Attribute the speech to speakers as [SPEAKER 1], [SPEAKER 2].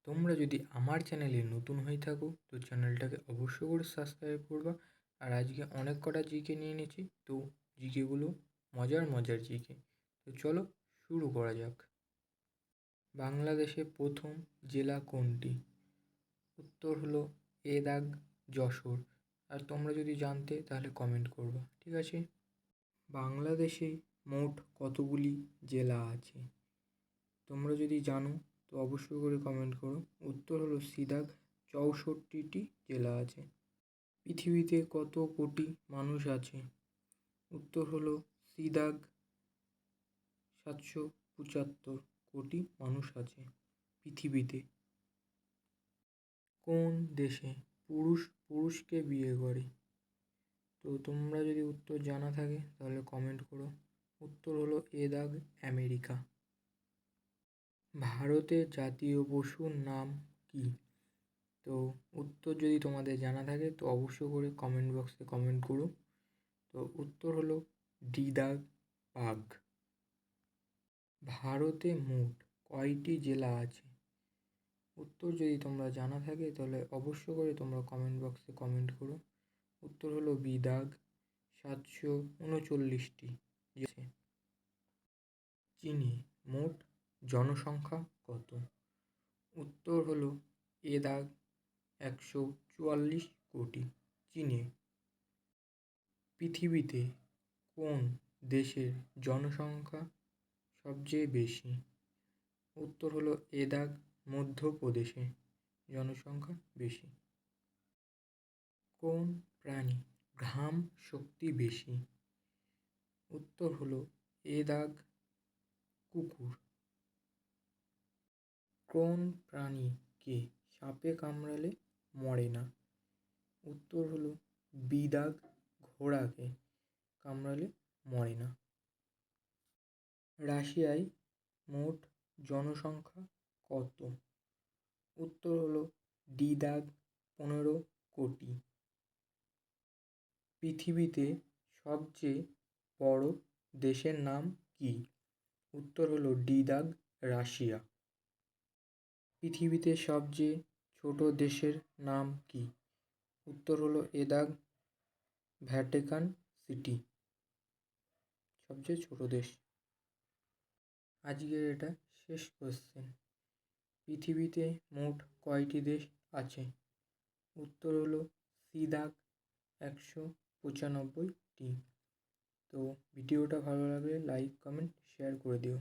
[SPEAKER 1] তোমরা যদি আমার চ্যানেলে নতুন হয়ে থাকো তো চ্যানেলটাকে অবশ্যই করে সাবস্ক্রাইব করবা। আর আজকে অনেক কটা জিকে নিয়ে নিয়েছি, তো জিকেগুলো মজার মজার জিকে। তো চলো শুরু করা যাক। বাংলাদেশের প্রথম জেলা কোনটি? উত্তর হলো এ দাগ যশোর। আর তোমরা যদি জানতে তাহলে কমেন্ট করবা, ঠিক আছে? বাংলাদেশে মোট কতগুলি জেলা আছে? তোমরা যদি জানো তো অবশ্যই করে কমেন্ট করো। উত্তর হলো সিদাগ 64টি জেলা আছে। পৃথিবীতে কত কোটি মানুষ আছে? উত্তর হলো সিদাগ 775 কোটি মানুষ আছে পৃথিবীতে। কোন দেশে পুরুষ পুরুষকে বিয়ে করে? তো তোমরা যদি উত্তর জানা থাকে তাহলে কমেন্ট করো। উত্তর হলো এ দাগ আমেরিকা। ভারতের জাতীয় পশুর নাম কি? তো উত্তর যদি তোমাদের জানা থাকে তো অবশ্যই করে কমেন্ট বক্সে কমেন্ট করো। তো উত্তর হলো ডি দাগ বাঘ। ভারতে মোট কয়টি জেলা আছে? উত্তর যদি তোমরা জানা থাকে তাহলে অবশ্যই করে তোমরা কমেন্ট বক্সে কমেন্ট করো। উত্তর হলো বি দাগ 739টি। চীনে মোট জনসংখ্যা কত? উত্তর হলো এ দাগ 144 কোটি। চীনে। পৃথিবীতে কোন দেশের জনসংখ্যা সবচেয়ে বেশি? উত্তর হলো এ দাগ মধ্যপ্রদেশে জনসংখ্যা বেশি। কোন প্রাণী ঘাম শক্তি বেশি? উত্তর হলো এ দাগ কুকুর। কোন প্রাণীকে সাপে কামড়ালে মরে না? উত্তর হলো বি দাগ ঘোড়াকে কামড়ালে মরে না। রাশিয়ায় মোট জনসংখ্যা কত? উত্তর হলো ডি দাগ 15 কোটি। পৃথিবীতে সবচেয়ে বড় দেশের নাম কি? উত্তর হলো ডি দাগ রাশিয়া। পৃথিবীতে সবচেয়ে ছোট দেশের নাম কি? উত্তর হলো এ দাগ ভ্যাটিকান সিটি, সবচেয়ে ছোট দেশ। আজকের এটা শেষ কোশ্চেন। পৃথিবীতে মোট কয়টি দেশ আছে? উত্তর হলো সি দাগ 195টি। তো ভিডিওটা ভালো লাগলে লাইক কমেন্ট শেয়ার করে দিও।